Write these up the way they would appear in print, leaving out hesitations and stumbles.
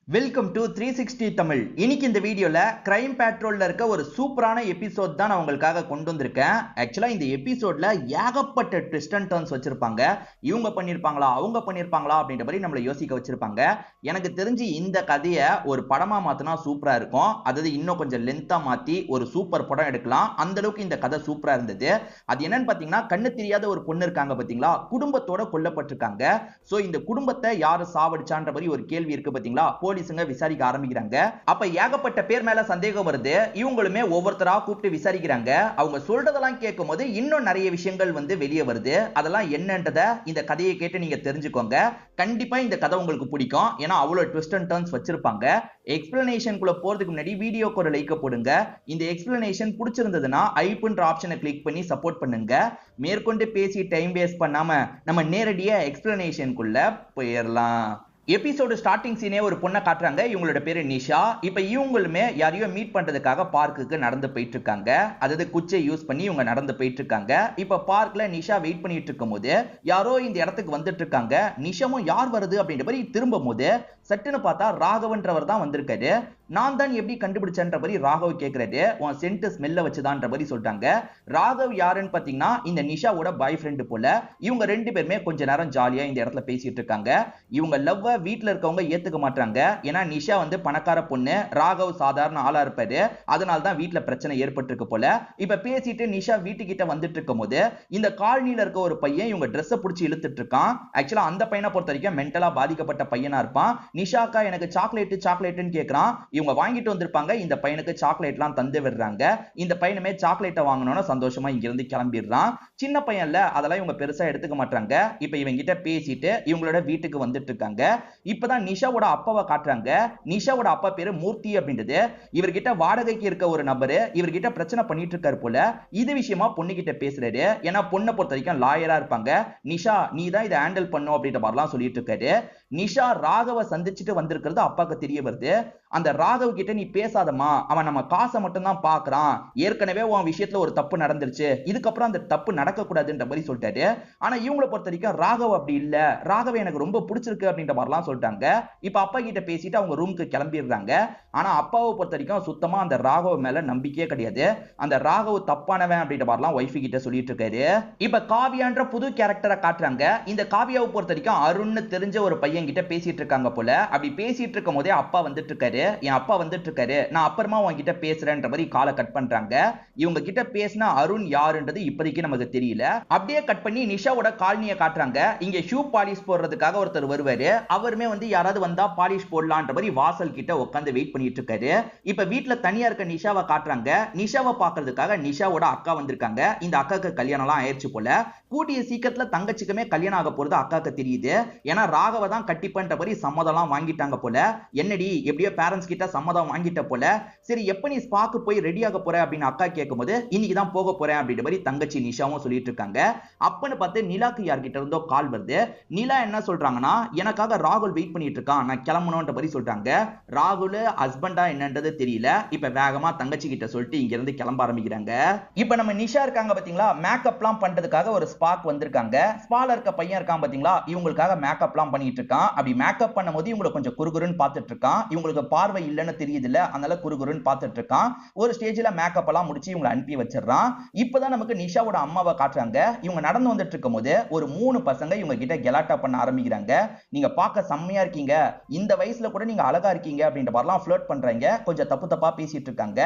Welcome to 360 Tamil. இன்னைக்கு இந்த வீடியோல கிரைம் பேட்ரோல்ல இருக்க ஒரு சூப்பரான எபிசோட் தான் நான் உங்களுக்காக கொண்டு வந்திருக்கேன். ஆக்சுவலா இந்த எபிசோட்ல ஏகப்பட்ட ட்விஸ்ட் அண்ட் டர்ன்ஸ் வச்சிருப்பாங்க. இவங்க பண்ணிருப்பாங்களா அவங்க பண்ணிருப்பாங்களா அப்படின்ற மாதிரி நம்மளை யோசிக்க வச்சிருப்பாங்க. எனக்கு தெரிஞ்சு இந்த கதையை ஒரு படமா மாத்தினா சூப்பரா இருக்கும். அதாவது இன்னும் கொஞ்சம் லென்த்தா மாத்தி ஒரு சூப்பர் படம் எடுக்கலாம். அந்த அளவுக்கு இந்த கதை சூப்பரா இருந்தது. அது என்னன்னு பாத்தீங்கன்னா, கண்ணு தெரியாத ஒரு பொண்ணு இருக்காங்க பாத்தீங்களா, குடும்பத்தோட கொல்லப்பட்டிருக்காங்க. சோ இந்த குடும்பத்தை யாரு சாவடிச்சான்ற மாதிரி ஒரு கேள்வி இருக்கு பாத்தீங்களா, போலீஸுங்க விசாரிக்க ஆரம்பிக்கிறாங்க. அப்ப ஏகப்பட்ட பேர் மேல சந்தேகம் வருது. இவங்களுமே ஒவ்வொருத்தரா கூப்பிட்டு விசாரிக்கிறாங்க. அவங்க சொல்றதெல்லாம் கேட்கும்போது இன்னும் நிறைய விஷயங்கள் வெளியே வருது. அதெல்லாம் என்னன்றத இந்த கதையை கேட்டு நீங்க தெரிஞ்சுக்கோங்க. கண்டிப்பா இந்த கதை உங்களுக்கு பிடிக்கும். ஏன்னா அவ்வளவு ட்விஸ்ட் அண்ட் டர்ன்ஸ் வச்சிருப்பாங்க. எக்ஸ்பிளனேஷனுக்குள்ள போறதுக்கு முன்னாடி வீடியோக்கு ஒரு லைக் போடுங்க. இந்த எக்ஸ்பிளனேஷன் பிடிச்சிருந்ததுன்னா ஐப்ன்ற ஆப்ஷனை கிளிக் பண்ணி சப்போர்ட் பண்ணுங்க. மேற்கொண்டு பேசி டைம் வேஸ்ட் பண்ணாம நம்ம நேரடியா எக்ஸ்பிளனேஷனுக்குள்ள போயிடலாம். எபிசோடு ஸ்டார்டிங் சீனே ஒரு பொண்ணை காட்டுறாங்க. இவங்களோட பேரு நிஷா. இப்ப இவங்களுமே யாரையோ மீட் பண்றதுக்காக பார்க்குக்கு நடந்து போயிட்டு இருக்காங்க. அதாவது குச்சை யூஸ் பண்ணி இவங்க நடந்து போயிட்டு இருக்காங்க. இப்ப பார்க்ல நிஷா வெயிட் பண்ணிட்டு இருக்கும் போது யாரோ இந்த இடத்துக்கு வந்துட்டு இருக்காங்க. நிஷாவும் யார் வருது அப்படின்ற மாதிரி திரும்பும் போது சட்டுன்னு பார்த்தா ராகவன்றவர் தான் வந்திருக்காரு. நான் தான் எப்படி கண்டுபிடிச்சன்ற மாதிரி ராகவ் கேட்கிறாரு. உன் சென்ட் ஸ்மெல்ல வச்சுதான்ற மாதிரி சொல்றாங்க. ராகவ் யாருன்னு பாத்தீங்கன்னா இந்த நிஷாவோட பாய் ஃப்ரெண்டு போல. இவங்க ரெண்டு பேருமே கொஞ்ச நேரம் ஜாலியா இந்த இடத்துல பேசிட்டு இருக்காங்க. இவங்க லவ் வீட்டுல இருக்கவங்க ஏத்துக்க மாட்டாங்க. ஏன்னா நிஷா பணக்கார பொண்ணு, ராகவ் சாதாரண ஆளா இருப்பாரு. அதனால தான் வீட்டுல பிரச்சனை ஏற்பட்டிருக்கு போல. இப்ப பேசிட்டு நிஷா வீட்டுக்கிட்ட வந்துட்டு இருக்கும் போது இந்த காலனில இருக்க ஒரு பையன் இவங்க ட்ரெஸ் பிடிச்சி இழுத்துட்டு இருக்கான். ஆக்சுவலா அந்த பையனை பொறுத்த வரைக்கும் மென்டலா பாதிக்கப்பட்ட பையனா இருப்பான். நிஷாக்கா எனக்கு சாக்லேட்னு கேட்கறான். இவங்க வாங்கிட்டு வந்திருப்பாங்க. இந்த பையனுக்கு சாக்லேட்லாம் தந்து விடுறாங்க. இந்த பையனுமே சாக்லேட்டை வாங்கணும்னு சந்தோஷமா இங்க இருந்து கிளம்பிடுறான். சின்ன பையன்ல அதெல்லாம் இவங்க பெருசா எடுத்துக்க மாட்டாங்க. இப்ப இவங்க கிட்ட பேசிட்டு இவங்களோட வீட்டுக்கு வந்துட்டு இருக்காங்க. இப்பதான் நிஷாவோட அப்பாவை காட்டுறாங்க. நிஷாவோட அப்பா பேரு மூர்த்தி அப்படின்றது. இவர்கிட்ட வாடகைக்கு இருக்க ஒரு நபரு இவர்கிட்ட பிரச்சனை பண்ணிட்டு இருக்காரு போல. இது விஷயமா பொண்ணு கிட்ட பேசுறாரு. ஏன்னா பொண்ணை பொறுத்த வரைக்கும் லாயரா இருப்பாங்க. நிஷா நீ தான் இதை ஹேண்டில் பண்ணும் அப்படின்ற மாதிரிலாம் சொல்லிட்டு இருக்காரு. நிஷா ராகவ சந்திச்சுட்டு வந்திருக்கிறது அப்பாக்கு தெரிய வருது. அந்த ராகவ் கிட்ட நீ பேசாதமா, அவன் நம்ம காசை மட்டும் தான் பாக்குறான். ஏற்கனவே உன் விஷயத்துல ஒரு தப்பு நடந்துருச்சு, இதுக்கப்புறம் அந்த தப்பு நடக்க கூடாதுன்ற மாதிரி சொல்லிட்டாரு. ஆனா இவங்களை பொறுத்த வரைக்கும் ராகவ் அப்படி இல்ல, ராகவ எனக்கு ரொம்ப பிடிச்சிருக்கு அப்படின்ற மாதிரிலாம் சொல்லிட்டாங்க. இப்ப அப்பா கிட்ட பேசிட்டு அவங்க ரூமுக்கு கிளம்பிடுறாங்க. ஆனா அப்பாவை பொறுத்த வரைக்கும் சுத்தமா அந்த ராகவ மேல நம்பிக்கையே கிடையாது. அந்த ராகவ் தப்பானவன் அப்படின்ற மாதிரிலாம் ஒய்ஃப் கிட்ட சொல்லிட்டு இருக்காரு. இப்ப காவியான்ற புது கேரக்டரை காட்டுறாங்க. இந்த காவியாவை பொறுத்த வரைக்கும் அருண்னு தெரிஞ்ச ஒரு பையன் கிட்ட பேசிட்டு இருக்காங்க போல. அப்படி பேசிட்டு இருக்கும் போதே அப்பா வந்துட்டு இருக்காரு. என் அப்பா வந்துட்டு இருக்காரு, நான் அப்புறமா உன்கிட்ட பேசுறேன்ற மாதிரி காலை கட் பண்றாங்க. இவங்க கிட்ட பேசினா அருண் யாருன்றது இப்போதைக்கு நமக்கு தெரியல. அப்படியே கட் பண்ணி நிஷாவோட காலனியை காட்டுறாங்க. இங்க ஷூ பாலிஷ் போடுறதுக்காக ஒருத்தர் வருவாரு. அவருமே யாராவது வந்தா பாலிஷ் போடலான்ற மாதிரி வாசல் கிட்ட உட்காந்து வெயிட் பண்ணிட்டு இருக்காரு. இப்ப வீட்டுல தனியா இருக்க நிஷாவை காட்டுறாங்க. நிஷாவை பாக்குறதுக்காக நிஷாவோட அக்கா வந்திருக்காங்க. இந்த அக்காக்கு கல்யாணம் எல்லாம் ஆயிடுச்சு போல. கூடிய சீக்கிரத்துல தங்கச்சிக்குமே கல்யாணம் ஆக போறது அக்காக்கு தெரியுது. ஏன்னா ராகவ தான் கட்டிப்பன்ற மாதிரி சம்மதம் வாங்கிட்டாங்க போல. என்னடி எப்படியோ பேரண்ட்ஸ் கிட்ட சம்மதம் வாங்கிட்ட போல. சரி எப்ப நீ ஸ்பாக்கு போய் ரெடி ஆக போற அப்படின்னு அக்கா கேட்கும்போது இன்னைக்கு தான் போக போறேன் அப்படின்ற மாதிரி தங்கச்சி நிஷாவும் சொல்லிட்டு இருக்காங்க. அப்பன்னு பார்த்து நிலாக்கு யார்கிட்ட இருந்தோ கால் வருது. நிலா என்ன சொல்றாங்கன்னா, எனக்காக ராகுல் வெயிட் பண்ணிட்டு இருக்கான், நான் கிளம்பணும்ன்ற மாதிரி சொல்றாங்க. ராகுல் ஹஸ்பண்டா என்னன்றது தெரியல. இப்ப வேகமா தங்கச்சி கிட்ட சொல்லிட்டு இங்க இருந்து கிளம்ப ஆரம்பிக்கிறாங்க. இப்ப நம்ம நிஷா இருக்காங்க பாத்தீங்களா, மேக்கப்லாம் பண்றதுக்காக ஒரு ஸ்பாக் வந்திருக்காங்க. ஸ்பால இருக்க பையன் இருக்கான் பாத்தீங்களா, இவங்களுக்காக மேக்கப்லாம் பண்ணிட்டு இருக்கான். அப்படி மேக்கப் பண்ணும்போது இவங்களை கொஞ்சம் குறுகுறுன்னு பார்த்துட்டு இருக்கான். இவங்களுக்கு பார்வை இல்லைன்னு தெரியுதுல, அதனால குறுகுறுன்னு பார்த்துட்டு இருக்கான். ஒரு ஸ்டேஜ்ல மேக்கப் எல்லாம் முடிச்சு இவங்களை அனுப்பி வச்சிடறான். இப்பதான் நமக்கு நிஷாவோட அம்மாவை காட்டுறாங்க. இவங்க நடந்து வந்துட்டு இருக்கும் போது ஒரு 3 பசங்க இவங்க கிட்ட கெலாட்டா பண்ண ஆரம்பிக்கிறாங்க. நீங்க பார்க்க செம்மையா இருக்கீங்க, இந்த வயசுல கூட நீங்க அழகா இருக்கீங்க அப்படின்ற மாதிரிலாம் ஃப்ளர்ட் பண்றாங்க. கொஞ்சம் தப்பு தப்பா பேசிட்டு இருக்காங்க.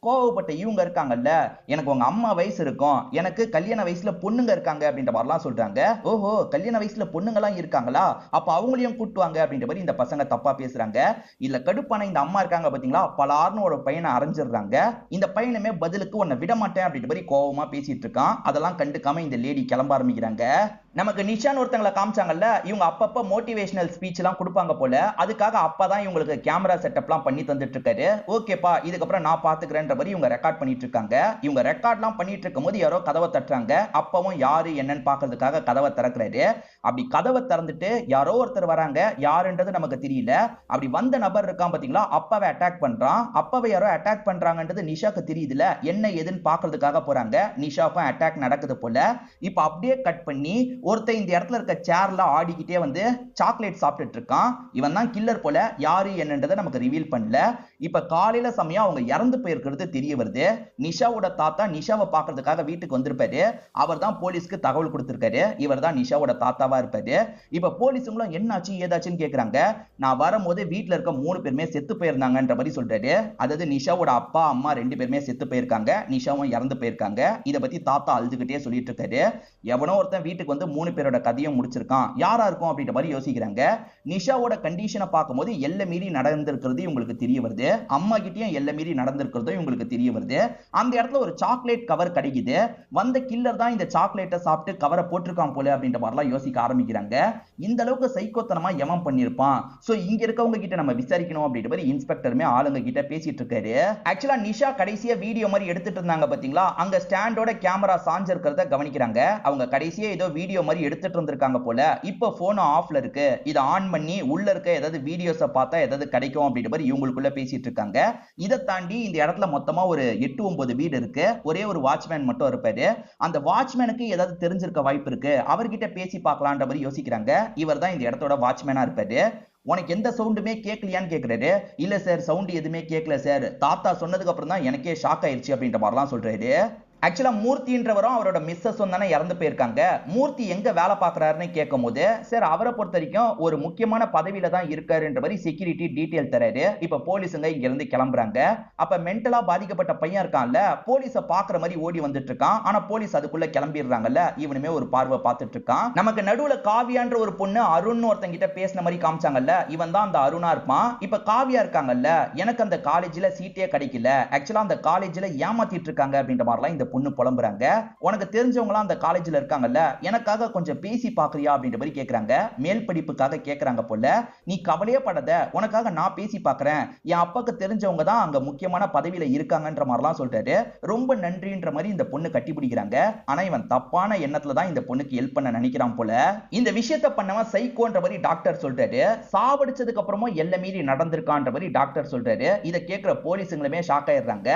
கோவப்பட்ட இவங்க இருக்காங்கல்ல, எனக்கு உங்க அம்மா வயசு இருக்கும், எனக்கு கல்யாண வயசுல பொண்ணுங்க இருக்காங்க அப்படின்ற மாதிரிலாம் சொல்றாங்க. ஓஹோ கல்யாண வயசுல பொண்ணுங்க எல்லாம் இருக்காங்களா, அப்ப அவங்களையும் கூட்டுவாங்க அப்படின்ற மாதிரி இந்த பசங்க தப்பா பேசுறாங்க. இல்ல கடுப்பான இந்த அம்மா இருக்காங்க பாத்தீங்களா, பலார்னு ஒரு பையனை அரைஞ்சிடுறாங்க. இந்த பையனுமே பதிலுக்கு உன்னை விட மாட்டேன் அப்படின்ற மாதிரி கோவமா பேசிட்டு இருக்கான். அதெல்லாம் கண்டுக்காம இந்த லேடி கிளம்ப ஆரம்பிக்கிறாங்க. நமக்கு நிஷான் ஒருத்தங்களை காமிச்சாங்கல்ல, இவங்க அப்பப்ப மோட்டிவேஷனல் ஸ்பீச் எல்லாம் கொடுப்பாங்க போல. அதுக்காக அப்பா தான் இவங்களுக்கு கேமரா செட்டப்லாம் பண்ணி தந்துட்டு இருக்காரு. ஓகேப்பா இதுக்கப்புறம் நான் பாத்துக்கிறேன்ற மாதிரி இவங்க ரெக்கார்ட் பண்ணிட்டு இருக்காங்க. இவங்க ரெக்கார்ட்லாம் பண்ணிட்டு இருக்கும் போது யாரோ கதவை தட்டுறாங்க. அப்பவும் யாரு என்னன்னு பாக்குறதுக்காக கதவை திறக்கிறாரு. அப்படி கதவை திறந்துட்டு யாரோ ஒருத்தர் வராங்க. யாருன்றது நமக்கு தெரியல. அப்படி வந்த நபர் இருக்கான் பாத்தீங்களா, அப்பாவை அட்டாக் பண்றான். அப்பாவை யாரோ அட்டாக் பண்றாங்கன்றது நிஷாக்கு தெரியுதுல, என்ன ஏதுன்னு பாக்குறதுக்காக போறாங்க. நிஷாக்கும் அட்டாக் நடக்குது போல. இப்ப அப்படியே கட் பண்ணி ஒருத்தன் இந்த இடத்துல இருக்க சேர்ல ஆடிக்கிட்டே வந்து சாக்லேட் சாப்பிட்டுட்டு இருக்கான். இவன் தான் கில்லர் போல. யாரு என்னன்றதை நமக்கு ரிவீல் பண்ணல. இப்ப காலையில சமயம் அவங்க இறந்து போயிருக்கிறது தெரிய வருது. நிஷாவோட தாத்தா நிஷாவை பாக்குறதுக்காக வீட்டுக்கு வந்திருப்பாரு. அவர் தான் போலீஸ்க்கு தகவல் கொடுத்திருக்காரு. இவர் தான் நிஷாவோட தாத்தாவா இருப்பாரு. இப்ப போலீஸுங்களும் என்னாச்சு ஏதாச்சுன்னு கேக்குறாங்க. நான் வரும்போது வீட்டுல இருக்க 3 பேருமே செத்து போயிருந்தாங்கன்ற மாதிரி சொல்றாரு. அதாவது நிஷாவோட அப்பா அம்மா 2 பேருமே செத்து போயிருக்காங்க. நிஷாவும் இறந்து போயிருக்காங்க. இத பத்தி தாத்தா அழுதுகிட்டே சொல்லிட்டு இருக்காரு. எவனோ ஒருத்தன் வீட்டுக்கு வந்து 3 பேரோட கதையும் முடிச்சிருக்கான். யாரா இருக்கும் அப்படின்ற மாதிரி யோசிக்கிறாங்க. நிஷாவோட கண்டிஷனை பார்க்கும்போது எல்லை மீறி நடந்திருக்கிறது உங்களுக்கு தெரிய வருது. அம்மா கிட்டயும் எல்லை மீறி நடந்திருக்கிறது உங்களுக்கு தெரிய வருது. அந்த இடத்துல ஒரு சாக்லேட் கவர் கிடைக்குது. வந்த கில்லர் தான் இந்த சாக்லேட்டை சாப்பிட்டு கவரை போட்டிருக்கான் போல அப்படின்ற மாதிரிலாம் யோசிக்க ஆரம்பிக்கிறாங்க. இந்த அளவுக்கு சைக்கோத்தனமா எவன் பண்ணிருப்பான். சோ இங்க இருக்கவங்க கிட்ட நம்ம விசாரிக்கணும் அப்படின்ற மாதிரி இன்ஸ்பெக்டருமே ஆளுங்க கிட்ட பேசிட்டு இருக்காரு. ஆக்சுவலா நிஷா கடைசியா வீடியோ மாதிரி எடுத்துட்டு இருந்தாங்க பாத்தீங்களா, அங்க ஸ்டாண்டோட கேமரா சாஞ்சு இருக்கிறத கவனிக்கிறாங்க. அவங்க கடைசியா ஏதோ வீடியோ மாதிரி எடுத்துட்டு இருந்திருக்காங்க போல. இப்ப போன் ஆஃப்ல இருக்கு. இதை ஆன் பண்ணி உள்ள இருக்க ஏதாவது வீடியோஸை பார்த்தா ஏதாவது கிடைக்கும் அப்படின்ற மாதிரி இவங்களுக்குள்ள பேசிட்டு இருக்காங்க. இதை தாண்டி இந்த இடத்துல மொத்தமா ஒரு 8-9 வீடு இருக்கு. ஒரே ஒரு வாட்ச்மேன் மட்டும் இருப்பாரு. அந்த வாட்ச்மேனுக்கு ஏதாவது தெரிஞ்சிருக்க வாய்ப்பு இருக்கு. அவர்கிட்ட பேசி பார்க்கலான்ற மாதிரி யோசிக்கிறாங்க. இவர் தான் இந்த இடத்தோட வாட்ச்மேனா இருப்பாரு. உனக்கு எந்த சவுண்டுமே கேட்கலையான்னு கேக்குறாரு. இல்ல சார், சவுண்ட் எதுவுமே கேட்கல சார். தாத்தா சொன்னதுக்கு அப்புறம் தான் எனக்கே ஷாக் ஆயிடுச்சு அப்படின்ற மாதிரிலாம் சொல்றாரு. ஆக்சுவலா மூர்த்தின்றவரும் அவரோட மிஸ்ஸஸும் தானே இறந்து போயிருக்காங்க. மூர்த்தி எங்க வேலை பார்க்கறாருன்னு கேட்கும் போது, சார் அவரை பொறுத்த வரைக்கும் ஒரு முக்கியமான பதவியில தான் இருக்காருன்ற மாதிரி செக்யூரிட்டி டீடைல் தராரு. இப்ப போலீஸுங்க இங்க இருந்து கிளம்புறாங்க. அப்ப மென்டலா பாதிக்கப்பட்ட பையன் இருக்கான்ல, போலீஸ பாக்குற மாதிரி ஓடி வந்துட்டு இருக்கான். ஆனா போலீஸ் அதுக்குள்ள கிளம்பிடுறாங்கல்ல. இவனுமே ஒரு பார்வை பார்த்துட்டு இருக்கான். நமக்கு நடுவுல காவியான்ற ஒரு பொண்ணு அருண் ஒருத்தங்க கிட்ட பேசின மாதிரி காமிச்சாங்கல்ல, இவன் தான் அந்த அருணா இருப்பான். இப்ப காவியா இருக்காங்கல்ல, எனக்கு அந்த காலேஜ்ல சீட்டே கிடைக்கல, ஆக்சுவலா அந்த காலேஜ்ல ஏமாத்திட்டு இருக்காங்க அப்படின்ற மாதிரிலாம் இந்த பொண்ணு புலம்புறாங்க. உனக்கு தெரிஞ்சவங்களா அந்த காலேஜ்ல இருக்காங்கல்ல, எனக்காக கொஞ்சம் பேசி பாக்குறியா அப்படின்ற மாதிரி கேக்குறாங்க. மேல் படிப்புக்காக கேக்குறாங்க போல. நீ கவலையே படாத, உனக்காக நான் பேசி பாக்குறேன். என் அப்பாக்கு தெரிஞ்சவங்க தான் அங்க முக்கியமான பதவியில இருக்காங்கன்ற மாதிரிலாம் சொல்றாரு. ரொம்ப நன்றின்ற மாதிரி இந்த பொண்ணு கட்டி பிடிக்கிறாங்க. ஆனா இவன் தப்பான எண்ணத்துல தான் இந்த பொண்ணுக்கு ஹெல்ப் பண்ண நினைக்கிறான் போல. இந்த விஷயத்தை பண்ணவன் சைக்கோன்ற மாதிரி டாக்டர் சொல்றாரு. சாவடிச்சதுக்கு அப்புறமும் எல்லை மீறி நடந்திருக்கான்ற மாதிரி டாக்டர் சொல்றாரு. இதை கேட்கிற போலீஸுங்களுமே ஷாக் ஆயிடுறாங்க.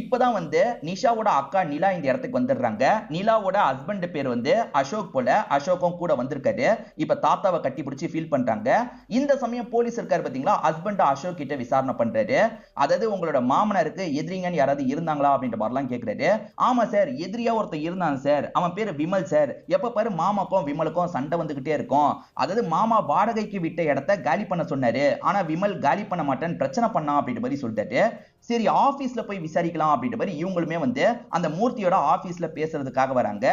இப்பதான் வந்து நிஷாவோட அக்கா நிலா இந்த இடத்துக்கு வந்துடுறாங்க. நிலாவோட ஹஸ்பண்ட் பேர் வந்து அசோக் போல. அசோக்கும் கூட வந்திருக்காரு. இப்ப தாத்தாவை கட்டி பிடிச்சி ஃபீல் பண்றாங்க. இந்த சமயம் போலீஸ் இருக்காரு பாத்தீங்களா, ஹஸ்பண்ட் அசோக் கிட்ட விசாரணை பண்றாரு. அதாவது உங்களோட மாமனாருக்கு எதிரிங்கன்னு யாராவது இருந்தாங்களா அப்படின்ற மாதிரிலாம் கேக்குறாரு. ஆமா சார், எதிரியா ஒருத்தர் இருந்தான் சார். அவன் பேரு விமல் சார். எப்ப பாரு மாமாக்கும் விமலுக்கும் சண்டை வந்துகிட்டே இருக்கும். அதாவது மாமா வாடகைக்கு விட்ட இடத்தை காலி பண்ண சொன்னாரு. ஆனா விமல் காலி பண்ண மாட்டேன்னு பிரச்சனை பண்ணான் அப்படின்ற மாதிரி சொல்லிட்டாரு. சரி ஆபீஸ்ல போய் விசாரிக்கலாம் அப்படின்ற மாதிரி இவங்களுமே வந்து அந்த மூர்த்தியோட ஆபீஸ்ல பேசுறதுக்காக வராங்க.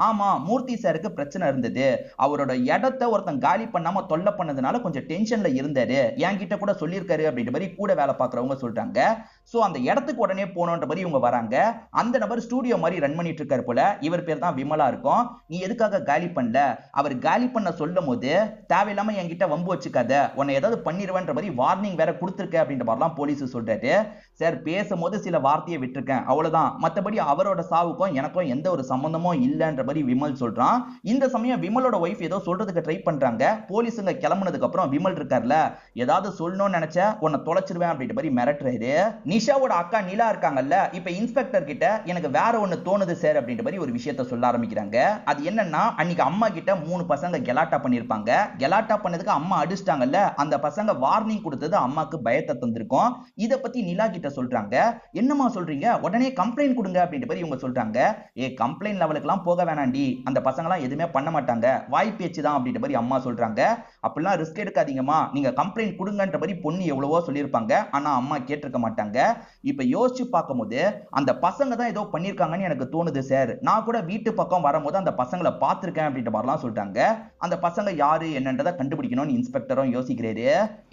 ஆமா, மூர்த்தி சாருக்கு பிரச்சனை இருந்தது. அவரோட இடத்தை ஒருத்தன் காலி பண்ணாம தொல்லை பண்ணதுனால கொஞ்சம் டென்ஷன்ல இருந்தாரு. என்கிட்ட கூட சொல்லியிருக்காரு அப்படின்ற மாதிரி கூட வேலை பார்க்கறவங்க சொல்றாங்க. சோ அந்த இடத்துக்கு உடனே போனோன்ற மாதிரி இவங்க வராங்க. அந்த நபர் ஸ்டூடியோ மாதிரி ரன் பண்ணிட்டு இருக்காரு போல. இவர் பேர் தான் விமலா இருக்கும். நீ எதுக்காக காலி பண்ணல? அவர் காலி பண்ண சொல்லும் போது தேவையில்லாம என்கிட்ட வம்பு வச்சுக்காத, உன்னை ஏதாவது பண்ணிடுவேன்ற மாதிரி வார்னிங் வேற கொடுத்துருக்க அப்படின்ற மாதிரிலாம் போலீஸ் சொல்றாரு. சார் பேசும்போது சில வார்த்தையை விட்டுருக்கேன், அவ்வளவுதான். மத்தபடி அவரோட சாவுக்கும் எனக்கும் எந்த ஒரு சம்பந்தமும் இல்லைன்ற மாதிரி விமல் சொல்றான். இந்த சமயம் விமலோட ஒய்ஃப் ஏதோ சொல்றதுக்கு ட்ரை பண்றாங்க. போலீஸுங்க கிளம்புனதுக்கு அப்புறம் விமல் இருக்கார்ல, ஏதாவது சொல்லணும்னு நினைச்ச உன்னை தொலைச்சிருவேன் அப்படின்ற மாதிரி மிரட்டுறாரு. நிஷாவோட அக்கா நிலா இருக்காங்கல்ல, இப்ப இன்ஸ்பெக்டர் கிட்ட எனக்கு வேற ஒண்ணு தோணுது சார் அப்படின்ற மாதிரி ஒரு விஷயத்த சொல்ல ஆரம்பிக்கிறாங்க. அது என்னன்னா, அன்னைக்கு அம்மா கிட்ட 3 பசங்க கெலாட்டா பண்ணிருப்பாங்க. கெலாட்டா பண்ணதுக்கு அம்மா அடிச்சிட்டாங்கல்ல, அந்த பசங்க வார்னிங் கொடுத்தது அம்மாக்கு பயத்தை தந்திருக்கும். இத பத்தி நிலா கிட்ட சொல்றாங்க. என்னமா சொல்றீங்க, உடனே கம்ப்ளைண்ட் கொடுங்க அப்படின்ற மாதிரி இவங்க சொல்றாங்க. கம்ப்ளைண்ட் லெவலுக்குலாம் போக வேணாண்டி, அந்த பசங்கலாம் எதுவுமே பண்ண மாட்டாங்க, வாய் பேச்சு தான் அப்படின்ற மாதிரி அம்மா சொல்றாங்க. அப்படிலாம் ரிஸ்க் எடுக்காதீங்கம்மா, நீங்க கம்ப்ளைண்ட் கொடுங்கன்ற மாதிரி பொண்ணு எவ்வளவோ சொல்லியிருப்பாங்க. ஆனா அம்மா கேட்டிருக்க மாட்டாங்க. இப்ப யோசிச்சு பார்க்கும்போது அந்த பசங்க தான் ஏதோ பண்ணிருக்காங்கன்னு எனக்கு தோணுது சார். நான் கூட வீட்டு பக்கம் வரும்போது அந்த பசங்களை பார்த்திருக்கேன் அப்படின்ற மாதிரிலாம் சொல்றாங்க. அந்த பசங்க யாரு என்னன்றதை கண்டுபிடிக்கணும்னு இன்ஸ்பெக்டரும் யோசிக்கிறாரு.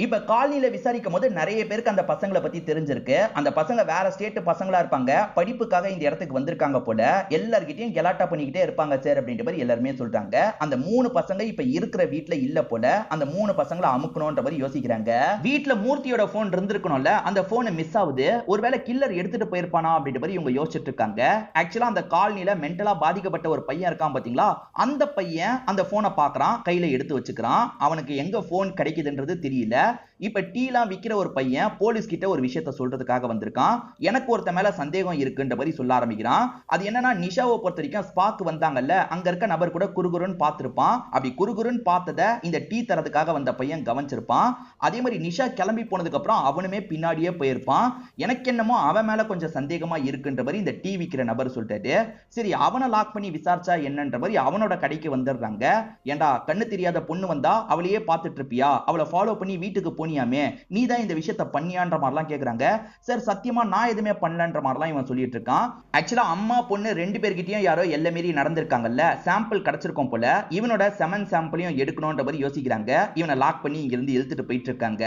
இப்ப காலனியில விசாரிக்கும் போது நிறைய பேருக்கு அந்த பசங்களை பத்தி தெரிஞ்சிருக்கு. அந்த பசங்க வேற ஸ்டேட் பசங்களா இருப்பாங்க, படிப்புக்காக இந்த இடத்துக்கு வந்திருக்காங்க போல. எல்லார்கிட்டயும் கெலாட்டா பண்ணிக்கிட்டே இருப்பாங்க சார் அப்படின்ற மாதிரி எல்லாருமே சொல்றாங்க. அந்த 3 பசங்க இப்ப இருக்கிற வீட்ல இல்ல போல. அந்த 3 பசங்களை அமுக்கணும்ன்ற மாதிரி யோசிக்கிறாங்க. வீட்ல மூர்த்தியோட போன் இருந்திருக்கணும்ல, அந்த போன் மிஸ் ஆகுது. ஒருவேளை கில்லர் எடுத்துட்டு போயிருப்பானா அப்படின்ற மாதிரி இவங்க யோசிச்சுட்டு இருக்காங்க. ஆக்சுவலா அந்த காலனில மென்டலா பாதிக்கப்பட்ட ஒரு பையன் இருக்கான் பாத்தீங்களா, அந்த பையன் அந்த போனை பாக்குறான், கையில எடுத்து வச்சுக்கிறான். அவனுக்கு எங்க போன் கிடைக்குதுன்றது தெரியல. இப்ப டீலாம் விக்கிற ஒரு பையன் போலீஸ் கிட்ட ஒரு விஷயத்த சொல்றதுக்காக வந்திருக்கான். எனக்கு ஒருத்த மேல சந்தேகம் இருக்குன்ற மாதிரி சொல்ல ஆரம்பிக்கிறான். அது என்னன்னா நிஷாவை பொறுத்த வரைக்கும் ஸ்பாக் வந்தாங்கல்ல, அங்க இருக்க நபர் கூட குறுகுறுன்னு பார்த்திருப்பான். அப்படி குறுகுறுன்னு பார்த்தத இந்த டீ தரதுக்காக வந்த பையன் கவனிச்சிருப்பான். அதே மாதிரி நிஷா கிளம்பி போனதுக்கு அப்புறம் அவனுமே பின்னாடியே போயிருப்பான். எனக்கு என்னமோ அவன் மேல கொஞ்சம் சந்தேகமா இருக்குன்ற மாதிரி இந்த டீ விக்கிற நபர் சொல்லிட்டாரு. சரி அவனை லாக் பண்ணி விசாரிச்சா என்னன்ற மாதிரி அவனோட கடைக்கு வந்துடுறாங்க. ஏண்டா கண்ணு தெரியாத பொண்ணு வந்தா அவளையே பார்த்துட்டு இருப்பியா, அவளை ஃபாலோ பண்ணி வீட்டுக்கு போனியாமே, நீ தான் இந்த விஷயத்த பண்ணியான்ற மாதிரிலாம் கேக்குறாங்க. சார் சத்தியமா நான் எதுவுமே பண்ணலன்ற மாதிரிலாம் இவன் சொல்லிட்டு இருக்கான். ஆக்சுவலா அம்மா பொண்ணு ரெண்டு பேர்கிட்டயும் யாரோ எல்லை மீறி நடந்திருக்காங்கல்ல, சாம்பிள் கிடைச்சிருக்கும் போல, இவனோட செமன் சாம்பிளையும் எடுக்கணும்ன்ற மாதிரி யோசிக்கிறாங்க. இவனை லாக் பண்ணி இங்க இருந்து இழுத்துட்டு போயிட்டு இருக்காங்க.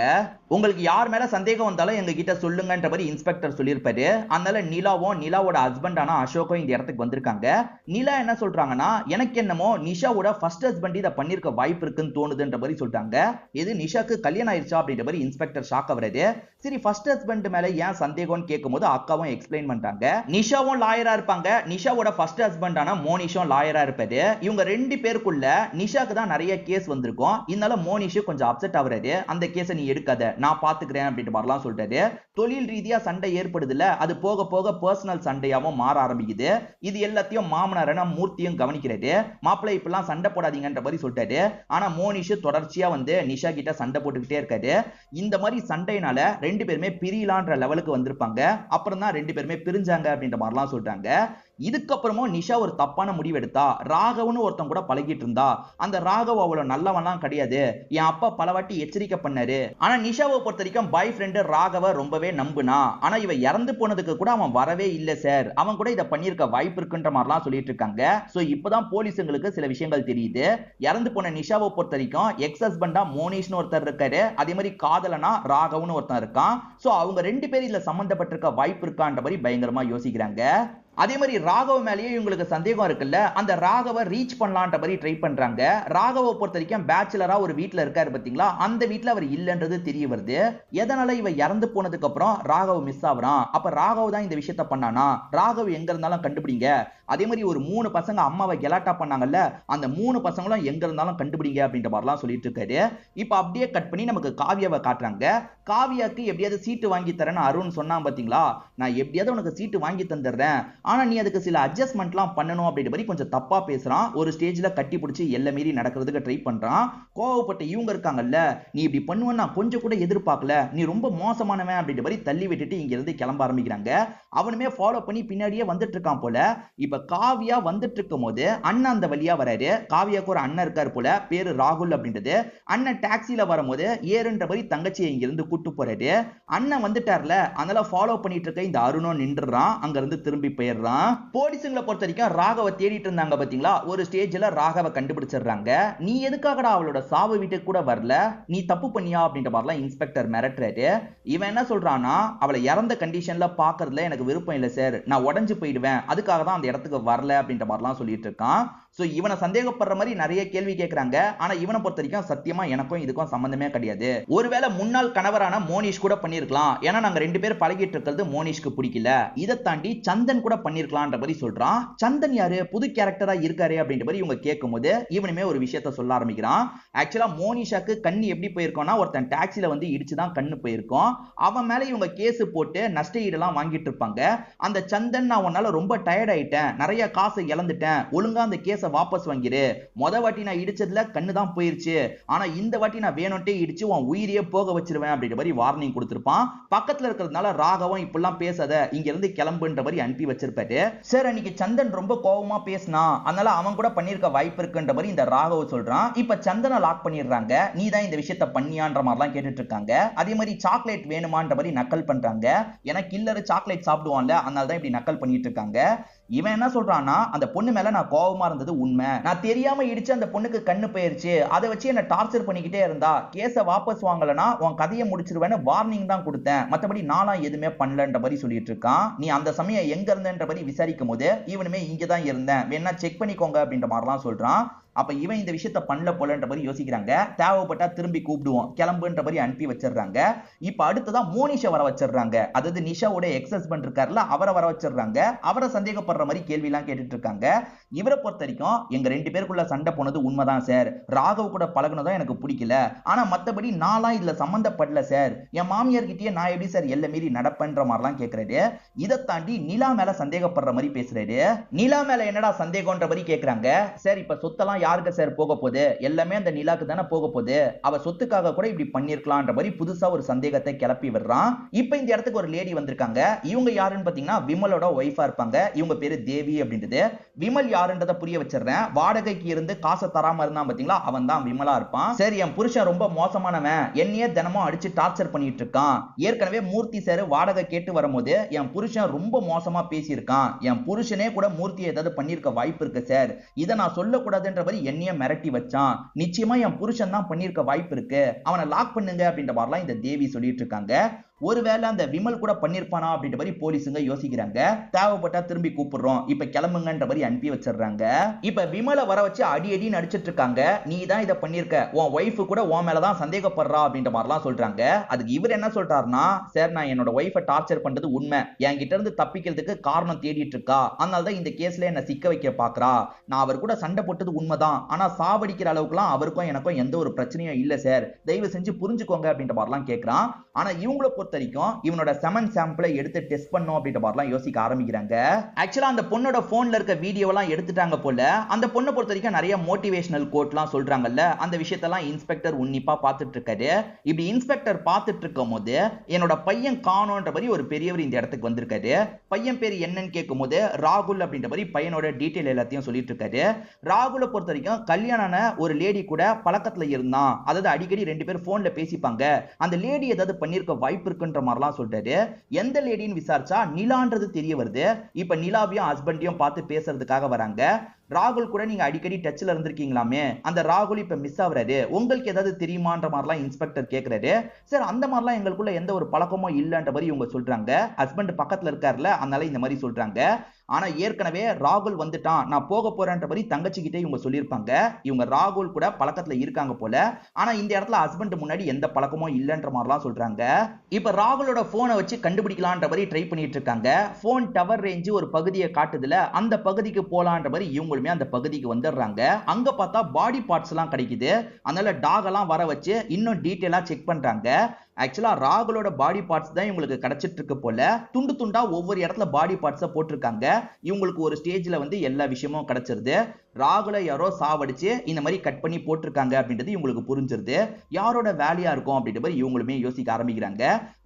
உங்களுக்கு யார் மேல சந்தேகம் வந்தாலும் எங்க கிட்ட சொல்லுங்கன்ற மாதிரி இன்ஸ்பெக்டர் சொல்லியிருப்பாரு. அதனால நிலாவும் நிலாவோட ஹஸ்பண்டான அசோக்கும் இந்த இடத்துக்கு வந்திருக்காங்க. நிலா என்ன சொல்றாங்கன்னா, எனக்கு என்னமோ நிஷாவோட ஃபர்ஸ்ட் ஹஸ்பண்ட் இதை பண்ணிருக்க வாய்ப்பு இருக்குன்னு தோணுதுன்ற மாதிரி சொல்றாங்க. இது நிஷாக்கு கல்யாணம் ஆயிடுச்சா அப்படின்ற மாதிரி இன்ஸ்பெக்டர் ஷாக் ஆவறாரு. சரி ஃபர்ஸ்ட் ஹஸ்பண்ட் மேல ஏன் சந்தேகம்னு கேட்கும்போது அக்காவும் எக்ஸ்பிளைன் பண்றாங்க. நிஷாவும் லாயரா இருப்பாங்க, நிஷாவோட ஃபர்ஸ்ட் ஹஸ்பண்டான மோனிஷும் லாயரா இருப்பாரு. இவங்க ரெண்டு பேருக்குள்ள நிஷாக்கு தான் நிறைய கேஸ் வந்திருக்கும். இதனால மோனிஷ் கொஞ்சம் அப்செட் ஆவறாரு. அந்த கேஸை நீ எடுக்காத, நான் பாத்துக்கிறேன் அப்படின்ற மாதிரிலாம் சொல்றாரு. தொழில் ரீதியா சண்டை ஏற்படுதுல, அது போக போக பர்சனல் சண்டையாவும் மாற ஆரம்பிக்குது. இது எல்லாத்தையும் மாமனாரான மூர்த்தியும் கவனிக்கிறாரு. மாப்பிள்ளை இப்பெல்லாம் சண்டை போடாதீங்கன்ற மாதிரி சொல்லிட்டாரு. ஆனா மோனிஷ் தொடர்ச்சியா வந்து நிஷா கிட்ட சண்டை போட்டுக்கிட்டே இருக்காரு. இந்த மாதிரி சண்டையினால ரெண்டு பேருமே பிரியலான்ற லெவலுக்கு வந்திருப்பாங்க. அப்புறம் தான் ரெண்டு பேருமே பிரிஞ்சாங்க அப்படின்ற மாதிரிலாம் சொல்றாங்க. இதுக்கப்புறமும் நிஷா ஒரு தப்பான முடிவு எடுத்தா. ராகவன்னு ஒருத்தன் கூட பழகிட்டு இருந்தா. அந்த ராகவ் அவ்வளவு நல்லவன்லாம் கிடையாது, என் அப்பா பல வாட்டி எச்சரிக்கை பண்ணாரு. ஆனா நிஷாவை பொறுத்த வரைக்கும் பாய் ஃப்ரெண்ட் ராகவ ரொம்பவே நம்புனா. ஆனா இவ இறந்து போனதுக்கு கூட அவன் வரவே இல்ல சார், அவன் கூட இதை பண்ணிருக்க வாய்ப்பு இருக்குன்ற மாதிரிலாம் சொல்லிட்டு இருக்காங்க. சோ இப்பதான் போலீஸுங்களுக்கு சில விஷயங்கள் தெரியுது. இறந்து போன நிஷாவை பொறுத்த வரைக்கும் எக்ஸ் ஹஸ்பண்டா மோனிஷ்னு ஒருத்தர் இருக்காரு, அதே மாதிரி காதலனா ராகவன்னு ஒருத்தன் இருக்கான். சோ அவங்க ரெண்டு பேரும் இதுல சம்பந்தப்பட்டிருக்க வாய்ப்பு இருக்கான்ற மாதிரி பயங்கரமா யோசிக்கிறாங்க. அதே மாதிரி ராகவ மேலேயே இவங்களுக்கு சந்தேகம் இருக்குல்ல, அந்த ராகவ ரீச் பண்ணலான்ற மாதிரி ட்ரை பண்றாங்க. ராகவ பொறுத்த வரைக்கும் பேச்சுலரா ஒரு வீட்ல இருக்காரு பாத்தீங்களா, அந்த வீட்ல அவர் இல்லன்றது தெரிய வருது. எதனால இவ இறந்து போனதுக்கு அப்புறம் ராகவ் மிஸ் ஆகுறான், அப்ப ராகவ் தான் இந்த விஷயத்த பண்ணானா, ராகவ் எங்க இருந்தாலும் கண்டுபிடிங்க. அதே மாதிரி ஒரு 3 பசங்க அம்மாவை கெலாட்டா பண்ணாங்கல்ல, அந்த 3 பசங்களும் எங்க இருந்தாலும் கண்டுபிடிங்க அப்படின்ற மாதிரிலாம் சொல்லிட்டு இருக்காரு. இப்ப அப்படியே கட் பண்ணி நமக்கு காவியாவை காட்டுறாங்க. காவியாக்கு எப்படியாவது சீட்டு வாங்கி தரேன்னு அருண் சொன்னான் பாத்தீங்களா, நான் எப்படியாவது உனக்கு சீட்டு வாங்கி தந்துடுறேன், ஆனா நீ அதுக்கு சில அட்ஜஸ்ட்மெண்ட்லாம் பண்ணணும் அப்படின்ற மாதிரி கொஞ்சம் தப்பா பேசுறான். ஒரு ஸ்டேஜ்ல கட்டி பிடிச்சி எல்லை மீறி நடக்கிறதுக்கு ட்ரை பண்றான். கோவப்பட்ட இவங்க இருக்காங்கல்ல, நீ இப்படி பண்ணுவேன்னு நான் கொஞ்சம் கூட எதிர்பார்க்கல, நீ ரொம்ப மோசமானவன் அப்படின்ற மாதிரி தள்ளி விட்டுட்டு இங்க இருந்து கிளம்ப ஆரம்பிக்கிறாங்க. அவனுமே ஃபாலோ பண்ணி பின்னாடியே வந்துட்டு இருக்கான் போல. இப்ப காவியா வந்துட்டு இருக்கும் போது அண்ணன் அந்த வழியா வராரு. காவியாக்கு ஒரு அண்ணன் இருக்காரு போல, பேரு ராகுல் அப்படின்றது. அண்ணன் டாக்ஸில வரும்போது ஏறுன்ற மாதிரி தங்கச்சியை இங்க இருந்து கூட்டு போறாரு. அண்ணன் வந்துட்டார்ல, அதனால ஃபாலோ பண்ணிட்டு இருக்க இந்த அருணும் நின்றுறான். அங்க இருந்து திரும்பி போயிடுறான். போலீஸுங்களை பொறுத்த வரைக்கும் ராகவ தேடிட்டு இருந்தாங்க பாத்தீங்களா, ஒரு ஸ்டேஜ்ல ராகவ கண்டுபிடிச்சிடுறாங்க. நீ எதுக்காகடா அவளோட சாவு வீட்டுக்கு கூட வரல, நீ தப்பு பண்ணியா அப்படின்ற மாதிரிலாம் இன்ஸ்பெக்டர் மிரட்டுறாரு. இவன் என்ன சொல்றானா, அவளை இறந்த கண்டிஷன்ல பாக்குறதுல எனக்கு விருப்பம் இல்லை சார், நான் உடஞ்சு போயிடுவேன், அதுக்காக தான் அந்த இடத்துக்கு வரல அப்படின்ற மாதிரிலாம் சொல்லிட்டு இருக்கான். சோ இவனை சந்தேகப்படுற மாதிரி நிறைய கேள்வி கேட்கறாங்க. ஆனா இவனை பொறுத்த வரைக்கும் சத்தியமா எனக்கும் இதுக்கும் சம்பந்தமே கிடையாது. ஒருவேளை முன்னாள் கணவரான மோனிஷ் கூட பண்ணிருக்கலாம், ஏன்னா நாங்க ரெண்டு பேர் பழகிட்டு இருக்கிறது மோனிஷ்க்கு பிடிக்கல. இதை தாண்டி சந்தன் கூட பண்ணிருக்கலாம்ன்ற மாதிரி சொல்றான். சந்தன் யாரு, புது கேரக்டரா இருக்காரு அப்படின்ற மாதிரி இவங்க கேட்கும் போது இவனுமே ஒரு விஷயத்த சொல்ல ஆரம்பிக்கிறான். ஆக்சுவலா மோனிஷாக்கு கண்ணு எப்படி போயிருக்கோம்னா, ஒருத்தன் டாக்ஸில வந்து இடிச்சுதான் கண்ணு போயிருக்கும். அவன் மேல இவங்க கேஸ் போட்டு நஷ்ட ஈடெல்லாம் வாங்கிட்டு இருப்பாங்க. அந்த சந்தன், நான் உன்னால ரொம்ப டயர்ட் ஆயிட்டேன், நிறைய காசை இழந்துட்டேன், ஒழுங்கா அந்த கேஸை வாபஸ் வாங்கிரு, மொத வாட்டி நான் இடிச்சதுல கண்ணு தான் போயிருச்சு, ஆனா இந்த வாட்டி நான் வேணும்ட்டே இடிச்சு உன் உயிரியே போக வச்சிருவேன் அப்படின்ற மாதிரி வார்னிங் கொடுத்திருப்பான். பக்கத்துல இருக்கிறதுனால ராகவும் இப்பெல்லாம் பேசாத, இங்க இருந்து கிளம்புன்ற மாதிரி அனுப்பி வச்சிருப்பாரு. சார் அன்னைக்கு சந்தன் ரொம்ப கோவமா பேசினா, அதனால அவன் கூட பண்ணிருக்க வாய்ப்பு இருக்குன்ற மாதிரி இந்த ராகவ சொல்றான். இப்ப சந்தனை லாக் பண்ணிடுறாங்க. நீ தான் இந்த விஷயத்த பண்ணியான்ற மாதிரிலாம் கேட்டுட்டு இருக்காங்க. அதே மாதிரி சாக்லேட் வேணுமான்ற மாதிரி நக்கல் பண்றாங்க. ஏன்னா கில்லர் சாக்லேட் சாப்பிடுவான்ல, அதனால தான் இப்படி நக்கல் பண்ணிட்டு இருக்காங்க. இவன் என்ன சொல்றான்னா, அந்த பொண்ணு மேல நான் கோவமா இருந்தது உண்மை, நான் தெரியாம இடிச்சு அந்த பொண்ணுக்கு கண்ணு போயிருச்சு, அதை வச்சு என்ன டார்ச்சர் பண்ணிக்கிட்டே இருந்தா, கேஸை வாபஸ் வாங்கலனா உன் கதையை முடிச்சிருவேன்னு வார்னிங் தான் கொடுத்தேன், மற்றபடி நானா எதுவுமே பண்ணலன்ற மாதிரி சொல்லிட்டு இருக்கான். நீ அந்த சமயம் எங்க இருந்தன்ற மாதிரி விசாரிக்கும் போது இவனுமே இங்கதான் இருந்தேன், வேணா செக் பண்ணிக்கோங்க அப்படின்ற மாதிரிலாம் சொல்றான். அப்ப இவன் இந்த விஷயத்த பண்ணல போலன்ற மாதிரி யோசிக்கிறாங்க. தேவைப்பட்டா திரும்பி கூப்பிடுவோம் கிளம்புன்ற மாதிரி அனுப்பி வச்சிடுறாங்க. இப்ப அடுத்ததான் மோனிஷை வர வச்சிடுறாங்க. அதாவது நிஷாவோட எக்ஸ் ஹஸ்பண்ட் இருக்காருல, அவரை வர வச்சிடுறாங்க. அவரை சந்தேகப்படுற மாதிரி கேள்வி எல்லாம் கேட்டுட்டு இருக்காங்க. இவரை பொறுத்த வரைக்கும் எங்க 2 பேருக்குள்ள சண்டை போனது உண்மைதான் சார், ராகவ் கூட பழகுனதும் எனக்கு பிடிக்கல, ஆனா மத்தபடி நான்லாம் இதுல சம்பந்தப்படல சார், என் மாமியார் கிட்டயே நான் எப்படி சார் எல்லை மீறி நடப்பேன்ற மாதிரிலாம் கேட்கறாரு. இதை தாண்டி நிலா மேல சந்தேகப்படுற மாதிரி பேசுறாரு. நிலா மேல என்னடா சந்தேகம்ன்ற மாதிரி கேக்குறாங்க. சார் இப்ப சொத்தெல்லாம் யாருக்கு சார் போக போகுது, எல்லாமே அந்த நிலாக்கு தானே போக போகுது, அவ சொத்துக்காக கூட இப்படி பண்ணிருக்கலாம்ன்ற மாதிரி புதுசா ஒரு சந்தேகத்தை கிளப்பி விடுறான். இப்ப இந்த இடத்துக்கு ஒரு லேடி வந்திருக்காங்க. இவங்க யாருன்னு பாத்தீங்கன்னா விமலோட ஒய்ஃபா இருப்பாங்க. இவங்க பேரு தேவி அப்படின்றது. விமல் யாருன்றத புரிய வச்சிடுறேன். வாடகைக்கு இருந்து காசை தராம இருந்தான் பாத்தீங்களா, அவன் தான் விமலா இருப்பான். சரி என் புருஷன் ரொம்ப மோசமானவன், என்னையே தினமும் அடிச்சு டார்ச்சர் பண்ணிட்டு இருக்கான். ஏற்கனவே மூர்த்தி சார் வாடகை கேட்டு வரும்போது என் புருஷன் ரொம்ப மோசமா பேசியிருக்கான். என் புருஷனே கூட மூர்த்தி ஏதாவது பண்ணிருக்க வாய்ப்பு இருக்கு சார், இதை நான் சொல்லக்கூடாதுன்ற மாதிரி என்னைய மிரட்டி வச்சான். நிச்சயமா என் புருஷன் தான் பண்ணிருக்க வாய்ப்பு இருக்கு, அவனை லாக் பண்ணுங்க அப்படின்ற மாதிரிலாம் இந்த தேவி சொல்லிட்டு இருக்காங்க. ஒருவேளை அந்த விமல் கூட பண்ணிருப்பானா அப்படின்ற மாதிரி போலீஸுங்க யோசிக்கிறாங்க. தேவைப்பட்டா திரும்பி கூப்பிடுறோம், இப்ப கிளம்புங்கன்ற மாதிரி அனுப்பி வச்சிடுறாங்க. இப்ப விமலை வர வச்சு அடி அடின்னு அடிச்சிட்டு இருக்காங்க. நீ தான் இதை பண்ணிருக்க, உன் ஒய்ஃபு கூட உன் மேலதான் சந்தேகப்படுறா அப்படின்ற மாதிரிலாம் சொல்றாங்க. அதுக்கு இவர் என்ன சொல்றாருன்னா, சார் நான் என்னோட ஒய்ஃபை டார்ச்சர் பண்றது உண்மை, என்கிட்ட இருந்து தப்பிக்கிறதுக்கு காரணம் தேடிட்டு இருக்கா, அதனாலதான் இந்த கேஸ்ல என்ன சிக்க வைக்க பாக்குறா. நான் அவர் கூட சண்டை போட்டது உண்மைதான், ஆனா சாவடிக்கிற அளவுக்குலாம் அவருக்கும் எனக்கும் எந்த ஒரு பிரச்சனையும் இல்ல சார், தயவு செஞ்சு புரிஞ்சுக்கோங்க அப்படின்ற மாதிரிலாம் கேட்கிறான். ஆனா இவங்கள பொறுத்த வரைக்கும் இவனோட செமன் சாம்பிளை எடுத்து டெஸ்ட் பண்ணும் அப்படின்ற மாதிரிலாம் யோசிக்க ஆரம்பிக்கிறாங்க. ஆக்சுவலா அந்த பொண்ணோட போன்ல இருக்க வீடியோலாம் எடுத்துட்டாங்க போல. அந்த பொண்ணை பொறுத்த வரைக்கும் நிறைய மோட்டிவேஷனல் கோட்லாம் சொல்றாங்கல்ல, அந்த விஷயத்தெல்லாம் இன்ஸ்பெக்டர் உன்னிப்பா பார்த்துட்டு இருக்காரு. இப்படி இன்ஸ்பெக்டர் பார்த்துட்டு இருக்கும் போது என்னோட பையன் காணோன்ற மாதிரி ஒரு பெரியவர் இந்த இடத்துக்கு வந்திருக்காரு. பையன் பேர் என்னன்னு கேட்கும் போது ராகுல் அப்படின்ற மாதிரி பையனோட டீடைல் எல்லாத்தையும் சொல்லிட்டு இருக்காரு. ராகுலை பொறுத்த வரைக்கும் கல்யாணான ஒரு லேடி கூட பழக்கத்துல இருந்தான், அதாவது அடிக்கடி 2 பேர் போன்ல பேசிப்பாங்க, அந்த லேடி ஏதாவது பண்ணிருக்க வாய்ப்பு இருக்குன்ற மாதிரிலாம் சொல்றாரு. எந்த லேடின்னு விசாரிச்சா நிலான்றது தெரிய வருது. இப்ப நிலாவையும் ஹஸ்பண்டையும் பார்த்து பேசுறதுக்காக வராங்க. ராகுல் கூட நீங்க அடிக்கடி டச்ல இருந்திருக்கீங்களாமே, அந்த ராகுல் இப்ப மிஸ் ஆகுறாரு, உங்களுக்கு ஏதாவது தெரியுமான்ற மாதிரிலாம் இன்ஸ்பெக்டர் கேக்குறாரு. சார் அந்த மாதிரிலாம் எங்களுக்குள்ள எந்த ஒரு பழக்கமும் இல்லன்ற மாதிரி இவங்க சொல்றாங்க. ஹஸ்பண்ட் பக்கத்துல இருக்காருல, அதனால இந்த மாதிரி சொல்றாங்க. ஆனா ஏற்கனவே ராகுல் வந்துட்டான், நான் போக போறேன்ற மாதிரி தங்கச்சி கிட்ட இவங்க சொல்லியிருப்பாங்க. இவங்க ராகுல் கூட பழக்கத்துல இருக்காங்க போல. ஆனா இந்த இடத்துல ஹஸ்பண்ட் முன்னாடி எந்த பழக்கமும் இல்லன்ற மாதிரிலாம் சொல்றாங்க. இப்ப ராகுலோட போனை வச்சு கண்டுபிடிக்கலான்ற மாதிரி ட்ரை பண்ணிட்டு இருக்காங்க. போன் டவர் ரேஞ்ச் ஒரு பகுதியை காட்டுதுல, அந்த பகுதிக்கு போலான்ற மாதிரி இவங்களுமே அந்த பகுதிக்கு வந்துடுறாங்க. அங்க பார்த்தா பாடி பார்ட்ஸ் எல்லாம் கிடைக்குது. அதனால டாக் எல்லாம் வர வச்சு இன்னும் டீடைலா செக் பண்றாங்க. ஆக்சுவலா ராகுலோட பாடி பார்ட்ஸ் தான் இவங்களுக்கு கிடைச்சிட்டு இருக்கு போல. துண்டு துண்டா ஒவ்வொரு இடத்துல பாடி பார்ட்ஸை போட்டிருக்காங்க. இவங்களுக்கு ஒரு ஸ்டேஜ்ல வந்து எல்லா விஷயமும் கிடைச்சிருது. ராகுலை யாரோ சாவடிச்சு இந்த மாதிரி கட் பண்ணி போட்டிருக்காங்க அப்படின்றது இவங்களுக்கு புரிஞ்சிருது. யாரோட வேலையா இருக்கும் அப்படின்ற மாதிரி இவங்களுமே யோசிக்க ஆரம்பிக்கிறாங்க.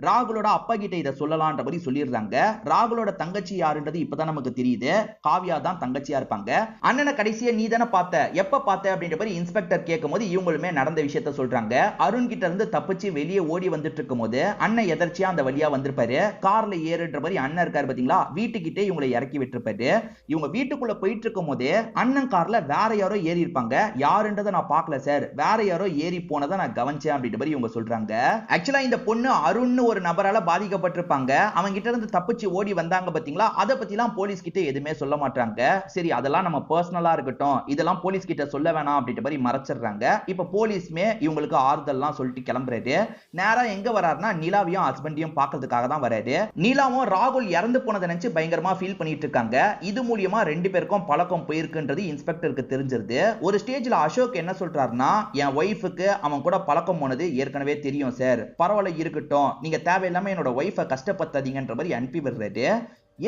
ராகுலோட அப்பா கிட்ட இதை சொல்லலான்ற மாதிரி சொல்லிடுறாங்க. ராகுலோட தங்கச்சி யாருன்றது இப்பதான் நமக்கு தெரியுது. காவியா தான் தங்கச்சியா இருப்பாங்க. அண்ணனை கடைசியா நீ தானே பார்த்த, எப்ப பார்த்த அப்படின்ற மாதிரி இன்ஸ்பெக்டர் கேட்கும் போது இவங்களுமே நடந்த விஷயத்த சொல்றாங்க. அருண் கிட்ட இருந்து தப்பிச்சு வெளியே ஓடி வந்துட்டு இருக்கும் போது அண்ணன் எதர்ச்சியா அந்த வழியா வந்திருப்பாரு. கார்ல ஏறுன்ற மாதிரி அண்ணன் இருக்காரு பாத்தீங்களா, வீட்டுக்கிட்டே இவங்களை இறக்கி விட்டுருப்பாரு. இவங்க வீட்டுக்குள்ள போயிட்டு இருக்கும் போது அண்ணன் கார்ல வேற யாரோ ஏறி இருப்பாங்க. யாருன்றதை நான் பார்க்கல சார், வேற யாரோ ஏறி போனதை நான் கவனிச்சேன் அப்படின்ற மாதிரி இவங்க சொல்றாங்க. ஆக்சுவலா இந்த பொண்ணு அருண் ஒரு நபரால பாதிக்கப்பட்டிருப்பாங்க. அவங்க கிட்ட இருந்து தப்பிச்சு ஓடி வந்தாங்க பாத்தீங்களா, அதை பத்திலாம் போலீஸ் கிட்ட எதுவுமே சொல்ல மாட்டாங்க. சரி அதெல்லாம் நம்ம பர்சனலா இருக்கட்டும், இதெல்லாம் போலீஸ் கிட்ட சொல்ல வேணாம் அப்படின்ற மாதிரி மறைச்சிடுறாங்க. இப்ப போலீஸ்மே இவங்களுக்கு ஆறுதல்லாம் சொல்லிட்டு கிளம்புறாரு. நேரா எங்க வராருன்னா நிலாவையும் ஹஸ்பண்டையும் பார்க்கிறதுக்காக தான் வராரு. நிலாவும் ராகுல் இறந்து போனதை நினைச்சு பயங்கரமா ஃபீல் பண்ணிட்டு இருக்காங்க. இது மூலியமா 2 பேருக்கும் பழக்கம் போயிருக்குன்றது இன்ஸ்பெக்டருக்கு தெரிஞ்சிருது. ஒரு ஸ்டேஜ்ல அசோக் என்ன சொல்றாருன்னா, என் ஒய்ஃபுக்கு அவன் கூட பழக்கம் போனது ஏற்கனவே தெரியும் சார், பரவாயில்ல இருக்கட்டும், நீங்க தேவையில்லாம என்னோட ஒய்ஃபை கஷ்டப்படுத்தாதீங்கன்ற மாதிரி அனுப்பி விடுறாரு.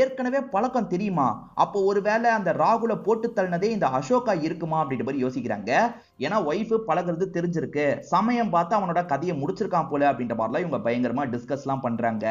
ஏற்கனவே பழக்கம் தெரியுமா, அப்போ ஒருவேளை அந்த ராகுல போட்டு தள்ளினதே இந்த அசோகா இருக்குமா அப்படின்ற மாதிரி யோசிக்கிறாங்க. ஏன்னா ஒய்ஃப் பழகிறது தெரிஞ்சிருக்கு, சமயம் பார்த்து அவனோட கதையை முடிச்சிருக்கான் போல அப்படின்ற மாதிரிலாம் இவங்க பயங்கரமா டிஸ்கஸ்லாம் பண்றாங்க.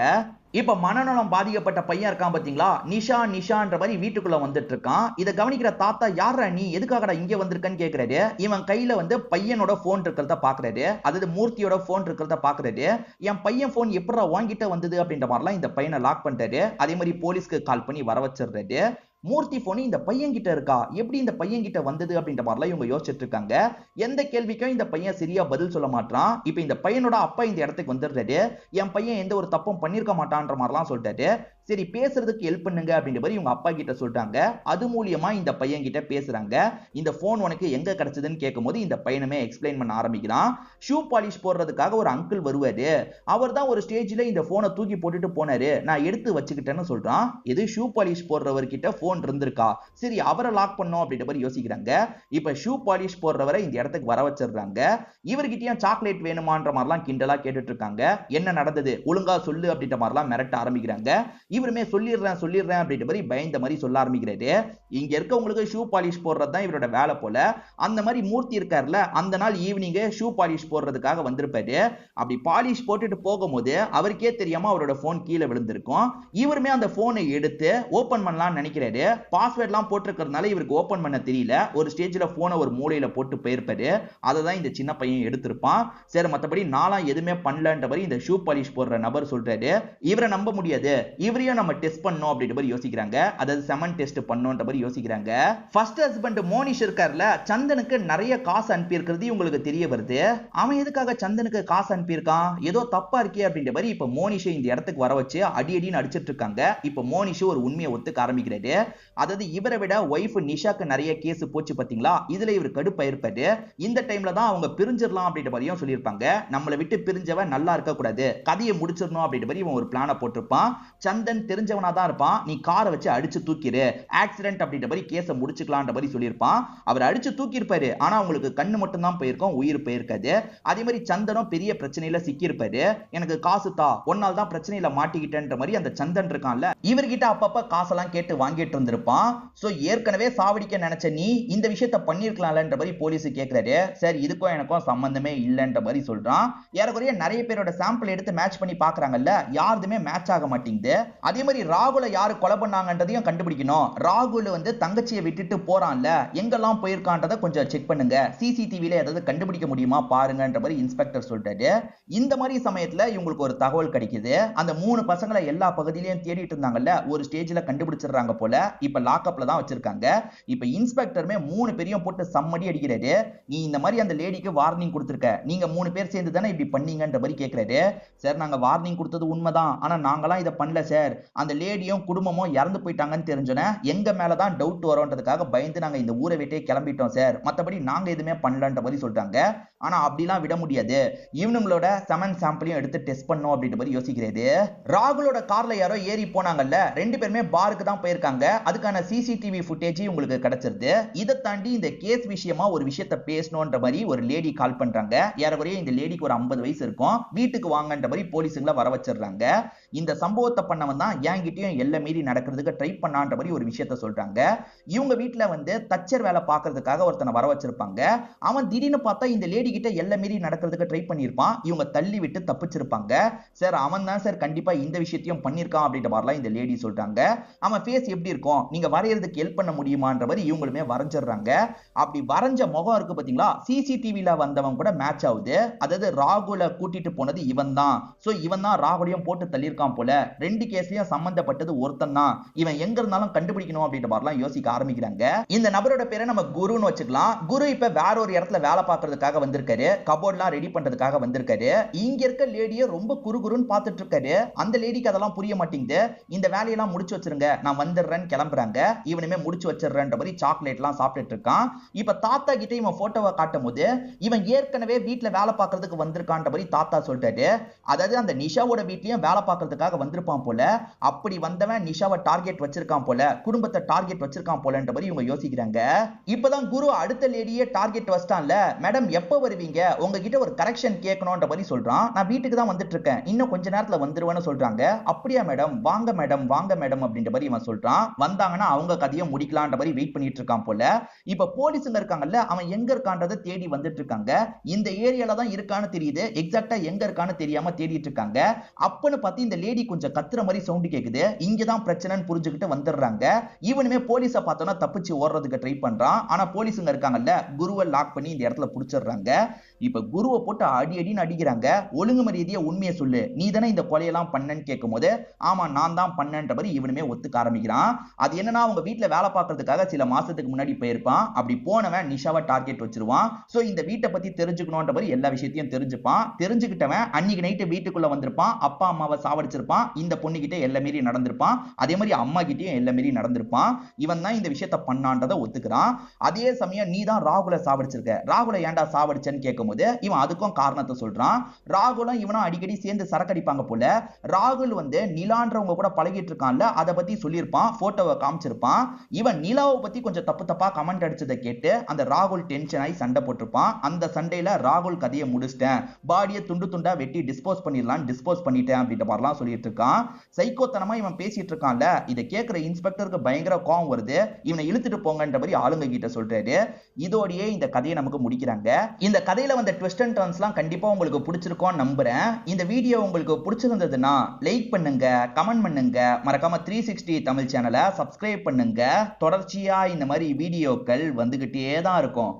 இப்ப மனநலம் பாதிக்கப்பட்ட பையன் இருக்கான் பாத்தீங்களா, நிஷா நிஷான்ற மாதிரி வீட்டுக்குள்ள வந்துட்டு இருக்கான். இதை கவனிக்கிற தாத்தா, யாரா நீ, எதுக்காகடா இங்க வந்திருக்கன்னு கேக்குறாரு. இவன் கையில வந்து பையனோட போன் இருக்கிறத பாக்குறாரு, அதாவது மூர்த்தியோட போன் இருக்கிறத பாக்குறாரு. என் பையன் போன் எப்படா வாங்கிட்ட வந்தது அப்படின்ற மாதிரிலாம் இந்த பையனை லாக் பண்றாரு. அதே மாதிரி போலீஸ்க்கு கால் பண்ணி வர வச்சிடுறாரு. மூர்த்தி போன் இந்த பையன் கிட்ட இருக்கா, எப்படி இந்த பையன் கிட்ட வந்தது அப்படின்ற மாதிரிலாம் இவங்க யோசிச்சுட்டு இருக்காங்க. எந்த கேள்விக்கும் இந்த பையன் சரியா பதில் சொல்ல மாட்டான். இப்ப இந்த பையனோட அப்பா இந்த இடத்துக்கு வந்துடுறாரு. என் பையன் எந்த ஒரு தப்பும் பண்ணிருக்க மாட்டான்ற மாதிரிலாம் சொல்லிட்டாரு. சரி பேசுறதுக்கு ஹெல்ப் பண்ணுங்க அப்படின்ற மாதிரி இவங்க அப்பா கிட்ட சொல்லிட்டாங்க. அது மூலியமா இந்த பையன் கிட்ட பேசுறாங்க. இந்த போன் உனக்கு எங்க கிடைச்சதுன்னு கேட்கும்போது இந்த பையனுமே எக்ஸ்பிளைன் பண்ண ஆரம்பிக்கிறான். ஷூ பாலிஷ் போடுறதுக்காக ஒரு அங்கிள் வருவாரு. அவர் தான் ஒரு ஸ்டேஜ்ல இந்த போனை தூக்கி போட்டுட்டு போனாரு, நான் எடுத்து வச்சுக்கிட்டேன்னு சொல்றான். எது ஷூ பாலிஷ் போடுறவர்கிட்ட போன் இருந்திருக்கா, சரி அவரை லாக் பண்ணோம் அப்படின்ற மாதிரி யோசிக்கிறாங்க. இப்ப ஷூ பாலிஷ் போடுறவரை இந்த இடத்துக்கு வர வச்சிடுறாங்க. இவர்கிட்டயும் சாக்லேட் வேணுமான்ற மாதிரிலாம் கிண்டலா கேட்டுட்டு இருக்காங்க. என்ன நடந்தது ஒழுங்கா சொல்லு அப்படின்ற மாதிரிலாம் மிரட்ட ஆரம்பிக்கிறாங்க. இவருமே சொல்லிடுறேன் அப்படின்ற மாதிரி பயந்த மாதிரி சொல்ல ஆரம்பிக்கிறாரு. இங்க இருக்கவங்களுக்கு ஷூ பாலிஷ் போடுறது தான் இவரோட வேலை போல. அந்த மாதிரி மூர்த்தி இருக்காருல, அந்த நாள் ஈவினிங் ஷூ பாலிஷ் போடுறதுக்காக வந்திருப்பாரு. அப்படி பாலிஷ் போட்டுட்டு போகும்போது அவருக்கே தெரியாம அவரோட போன் கீழே விழுந்திருக்கும். இவருமே அந்த போனை எடுத்து ஓபன் பண்ணலாம்னு நினைக்கிறாரு. பாஸ்வேர்ட்லாம் போட்டிருக்கிறதுனால இவருக்கு ஓபன் பண்ண தெரியல. ஒரு ஸ்டேஜ்ல போனை ஒரு மூலையில போட்டு போயிருப்பாரு. அதை தான் இந்த சின்ன பையன் எடுத்திருப்பான். சரி மத்தபடி நாலாம் எதுவுமே பண்ணலன்ற மாதிரி இந்த ஷூ பாலிஷ் போடுற நபர் சொல்றாரு. இவரை நம்ப முடியாது, இவரையும் நம்ம டெஸ்ட் பண்ணோம் அப்படின்ற மாதிரி யோசிக்கிறாங்க. அதாவது செமன் டெஸ்ட் பண்ணோம்ன்ற மாதிரி யோசிக்கிறாங்க. ஃபர்ஸ்ட் ஹஸ்பண்ட் மோனிஷ் இருக்கார்ல, சந்தனுக்கு நிறைய காசு அனுப்பி இருக்கிறது உங்களுக்கு தெரிய வருது. அவன் எதுக்காக சந்தனுக்கு காசு அனுப்பியிருக்கான், ஏதோ தப்பா இருக்கே அப்படின்ற மாதிரி இப்ப மோனிஷை இந்த இடத்துக்கு வர வச்சு அடின்னு அடிச்சிட்டு இருக்காங்க. இப்ப மோனிஷ் ஒரு உண்மையை ஒத்துக்க ஆரம்பிக்கிறாரு. அதாவது இவரை விட ஒய்ஃப் நிஷாக்கு நிறைய கேஸ் போச்சு பாத்தீங்களா, இதுல இவர் கடுப்பாயிருப்பாரு. இந்த டைம்ல தான் அவங்க பிரிஞ்சிடலாம் அப்படின்ற மாதிரியும் சொல்லியிருப்பாங்க. நம்மளை விட்டு பிரிஞ்சவன் நல்லா இருக்க கூடாது, கதையை முடிச்சிடணும் அப்படின்ற மாதிரி இவன் ஒரு பிளானை போட்டிருப்பான். சந்தன் தெரிஞ்சவனா தான் இருப்பான். நீ காரை வச்சு அடிச்சு தூக்கிரு, ஆக்சிடென்ட் அப்படின்ற மாதிரி கேஸை முடிச்சுக்கலாம்ன்ற மாதிரி சொல்லியிருப்பான். அவர் அடிச்சு தூக்கி இருப்பாரு. ஆனா உங்களுக்கு கண்ணு மட்டும் தான் போயிருக்கும், உயிர் போயிருக்காது. அதே மாதிரி சந்தனும் பெரிய பிரச்சனையில சிக்கி இருப்பாரு. எனக்கு காசு தா, ஒன்னால் தான் பிரச்சனையில மாட்டிக்கிட்டேன்ற மாதிரி அந்த சந்தன் இருக்கான்ல, இவர்கிட்ட அப்பப்ப காசெல்லாம் கேட்டு வாங்கிட்டு இருந்திருப்பான். சோ ஏற்கனவே சாவடிக்க நினைச்ச நீ இந்த விஷயத்த பண்ணிருக்கலாம்ன்ற மாதிரி போலீஸ் கேட்கிறாரு. சரி இதுக்கும் எனக்கும் சம்பந்தமே இல்லைன்ற மாதிரி சொல்றான். ஏறக்குறைய நிறைய பேரோட சாம்பிள் எடுத்து மேட்ச் பண்ணி பாக்குறாங்கல்ல, யாருதுமே மேட்ச் ஆக மாட்டேங்குது. அதே மாதிரி ராகுல யாரு கொலை பண்ணாங்கன்றதையும் கண்டுபிடிக்கணும். ராகுல் வந்து தங்கச்சியை விட்டுட்டு போறான்ல, எங்கெல்லாம் போயிருக்கான்றதை கொஞ்சம் செக் பண்ணுங்க, சிசிடிவில ஏதாவது கண்டுபிடிக்க முடியுமா பாருங்கன்ற மாதிரி இன்ஸ்பெக்டர் சொல்லிட்டாரு. இந்த மாதிரி சமயத்துல இவங்களுக்கு ஒரு தகவல் கிடைக்குது. அந்த 3 பசங்களை எல்லா பகுதியிலையும் தேடிட்டு இருந்தாங்கல்ல, ஒரு ஸ்டேஜ்ல கண்டுபிடிச்சிடுறாங்க போல. இப்ப லாக்அப்ல தான் வச்சிருக்காங்க. இப்ப இன்ஸ்பெக்டருமே 3 பேரையும் போட்டு சம்மடி அடிக்கிறாரு. நீ இந்த மாதிரி அந்த லேடிக்கு வார்னிங் கொடுத்திருக்க, நீங்க 3 பேர் சேர்ந்து தானே இப்படி பண்ணீங்கன்ற மாதிரி கேட்கிறாரு. சார் நாங்க வார்னிங் கொடுத்தது உண்மைதான், ஆனா நாங்களாம் இதை பண்ணல சார். அந்த லேடியும் குடும்பமும் இறந்து போயிட்டாங்கன்னு தெரிஞ்சோன்னே எங்க மேலதான் டவுட் வரும்ன்றதுக்காக பயந்து நாங்க இந்த ஊரை விட்டே கிளம்பிட்டோம் சார், மத்தபடி நாங்க எதுவுமே பண்ணலன்ற மாதிரி சொல்றாங்க. ஆனா அப்படிலாம் விட முடியாது, இவனுங்களோட செமன் சாம்பிளையும் எடுத்து டெஸ்ட் பண்ணோம் அப்படின்ற மாதிரி யோசிக்கிறது. ராகுலோட கார்ல யாரோ ஏறி போனாங்கல்ல, 2 பேருமே பாருக்கு தான் போயிருக்காங்க. அதுக்கான சிசிடிவி ஃபுட்டேஜ் உங்களுக்கு கிடைச்சிருது. இதை தாண்டி இந்த கேஸ் விஷயமா ஒரு விஷயத்தை பேசணும்ன்ற மாதிரி ஒரு லேடி கால் பண்றாங்க. ஏறக்குறைய இந்த லேடிக்கு ஒரு 50 வயசு இருக்கும். வீட்டுக்கு வாங்கன்ற மாதிரி போலீஸுங்களை வர வச்சிடுறாங்க. இந்த சம்பவத்தை பண்ணவன் தான் என்கிட்டயும் எல்லை மீறி நடக்கிறதுக்கு ட்ரை பண்ணான்ற மாதிரி ஒரு விஷயத்த சொல்றாங்க. இவங்க வீட்டுல வந்து தச்சர் வேலை பார்க்கறதுக்காக ஒருத்தனை வர வச்சிருப்பாங்க. அவன் திடீர்னு பார்த்தா இந்த லேடி கிட்ட எல்லை மீறி நடக்கிறதுக்கு ட்ரை பண்ணியிருப்பான். இவங்க தள்ளி விட்டு தப்பிச்சிருப்பாங்க. சார் அவன் தான் சார் கண்டிப்பா இந்த விஷயத்தையும் பண்ணியிருக்கான் அப்படின்ற மாதிரிலாம் இந்த லேடி சொல்றாங்க. அவன் ஃபேஸ் எப்படி இருக்கும், நீங்க வரையறதுக்கு ஹெல்ப் பண்ண முடியுமான்ற மாதிரி இவங்களுமே வரைஞ்சிடுறாங்க. அப்படி வரைஞ்ச முகம் இருக்கு பாத்தீங்களா, சிசிடிவில வந்தவன் கூட மேட்ச் ஆகுது. அதாவது ராகுல கூட்டிட்டு போனது இவன் தான். சோ இவன் தான் ராகுலையும் போட்டு தள்ளியிருக்கான் போல. 2 கேஸ்லயும் சம்பந்தப்பட்டது ஒருத்தன் தான். இவன் எங்க இருந்தாலும் கண்டுபிடிக்கணும் அப்படின்ற மாதிரிலாம் யோசிக்க ஆரம்பிக்கிறாங்க. இந்த நபரோட பேரை நம்ம குருன்னு வச்சுக்கலாம். குரு இப்ப வேற ஒரு இடத்துல வேலை பார்க்கறதுக்காக வந்திருக்காரு. கபோர்ட்லாம் ரெடி பண்றதுக்காக வந்திருக்காரு. இங்க இருக்க லேடியை ரொம்ப குறுகுறுன்னு பார்த்துட்டு இருக்காரு. அந்த லேடிக்கு அதெல்லாம் புரிய மாட்டேங்குது. இந்த வேலையெல்லாம் முடிச்சு வச்சிருங்க, நான் வந்துடுறேன்னு கிளம்புறாங்க. இவனுமே முடிச்சு வச்சிடுறேன்ற மாதிரி சாக்லேட் எல்லாம் சாப்பிட்டுட்டு இருக்கான். இப்ப தாத்தா கிட்ட இவன் போட்டோவை காட்டும் போது இவன் ஏற்கனவே வீட்டுல வேலை பார்க்கறதுக்கு வந்திருக்கான்ற மாதிரி தாத்தா சொல்லிட்டாரு. அதாவது அந்த நிஷாவோட வீட்லயும் வேலை பார்க்கறதுக்காக வந்திருப்பான் போல. அப்படி வந்தவன் நிஷாவை டார்கெட் வச்சிருக்கான் போல, குடும்பத்தை டார்கெட் வச்சிருக்கான் போலன்ற மாதிரி இவங்க யோசிக்கிறாங்க. இப்பதான் குரு அடுத்த லேடியே டார்கெட் வச்சிட்டான்ல, மேடம் எப்ப வருவீங்க, உங்ககிட்ட ஒரு கரெக்ஷன் கேட்கணும்ன்ற மாதிரி சொல்றான். நான் வீட்டுக்கு தான் வந்துட்டு இருக்கேன், இன்னும் கொஞ்ச நேரத்துல வந்துருவேன்னு சொல்றாங்க. அப்படியா மேடம், வாங்க மேடம் வாங்க மேடம் அப்படின்ற மாதிரி இவன் சொல்றான். வந்தாங்கன்னா அவங்க கதையை முடிக்கலான்ற மாதிரி வெயிட் பண்ணிட்டு இருக்கான் போல. இப்ப போலீஸுங்க இருக்காங்கல்ல, அவன் எங்க இருக்கான்றதை தேடி வந்துட்டு இருக்காங்க. இந்த ஏரியால தான் இருக்கான்னு தெரியுது, எக்ஸாக்ட்டா எங்க இருக்கான்னு தெரியாம தேடிட்டு இருக்காங்க. அப்பன்னு பார்த்து இந்த லேடி கொஞ்சம் கத்துற மாதிரி சவுண்ட் கேக்குது. இங்கதான் பிரச்சனைன்னு புரிஞ்சுக்கிட்டு வந்துடுறாங்க. இவனுமே போலீஸை பார்த்தோன்னா தப்பிச்சு ஓடுறதுக்கு ட்ரை பண்றான். ஆனா போலீஸுங்க இருக்காங்கல்ல, குருவை லாக் பண்ணி இந்த இடத்துல புடிச்சிடுறாங்க. இப்ப குருவை போட்டு அடின்னு அடிக்கிறாங்க. ஒழுங்கு மரியாதையா உண்மையை சொல்லு, நீ தானே இந்த கொலையெல்லாம் பண்ணன்னு கேட்கும் போது ஆமா நான் தான் பண்ணன்ற மாதிரி இவனுமே ஒத்துக்க ஆரம்பிக்கிறான். அது என்னன்னா அவங்க வீட்டுல வேலை பார்க்கறதுக்காக சில மாசத்துக்கு முன்னாடி போயிருப்பான். அப்படி போனவன் நிஷாவை டார்கெட் வச்சிருவான். சோ இந்த வீட்டை பத்தி தெரிஞ்சுக்கணும்ன்ற மாதிரி எல்லா விஷயத்தையும் தெரிஞ்சுப்பான். தெரிஞ்சுக்கிட்டவன் அன்னைக்கு நைட்டு வீட்டுக்குள்ள வந்திருப்பான். அப்பா அம்மாவை சாவடிச்சிருப்பான். இந்த பொண்ணு கிட்ட எல்லா மீறி நடந்திருப்பான். அதே மாதிரி அம்மா கிட்டயும் எல்லா மீறி நடந்திருப்பான். இவன் தான் இந்த விஷயத்தை பண்ணான்றதை ஒத்துக்கிறான். அதே சமயம் நீ தான் ராகுலை சாவடிச்சிருக்க, ராகுலை ஏன்டா சாவடிச்சேன்னு கேட்கும்போது இவன் அதுக்கும் காரணத்தை சொல்றான். ராகுலும் இவனும் அடிக்கடி சேர்ந்து சரக்கடிப்பாங்க போல. ராகுல் வந்து நிலான்றவங்க கூட பழகிட்டு இருக்கான்ல, அதை பத்தி சொல்லியிருப்பான், போட்டோவை காமிச்சிருப்பான். இவன் நிலாவை பத்தி கொஞ்சம் தப்பு தப்பா கமெண்ட் அடிச்சதை கேட்டு அந்த ராகுல் டென்ஷன் ஆகி சண்டை போட்டிருப்பான். அந்த சண்டையில ராகுல் கதையை முடிச்சிட்டேன், பாடியை துண்டு துண்டா வெட்டி டிஸ்போஸ் பண்ணிடலாம், டிஸ்போஸ் பண்ணிட்டேன் அப்படின்ற மாதிரிலாம் சொல்லிட்டு இருக்கான். சைக்கோத்தனமா இவன் பேசிட்டு இருக்கான்ல, இதை கேட்கிற இன்ஸ்பெக்டருக்கு பயங்கர கோவம் வருது. இவனை இழுத்துட்டு போங்கன்ற மாதிரி ஆளுங்க கிட்ட சொல்றாரு. இதோடயே இந்த கதையை நமக்கு முடிக்கிறாங்க. இந்த கதையில வந்த ட்விஸ்ட் அண்ட் டர்ன்ஸ்லாம் கண்டிப்பா உங்களுக்கு பிடிச்சிருக்கும்னு நம்புறேன். இந்த வீடியோ உங்களுக்கு பிடிச்சிருந்ததுன்னா லைக் பண்ணுங்க, கமெண்ட் பண்ணுங்க, மறக்காம 360 தமிழ் சேனலை சப்ஸ்கிரைப் பண்ணுங்க. தொடர்ச்சியா இந்த மாதிரி வீடியோக்கள் வந்துகிட்டே தான் இருக்கும்.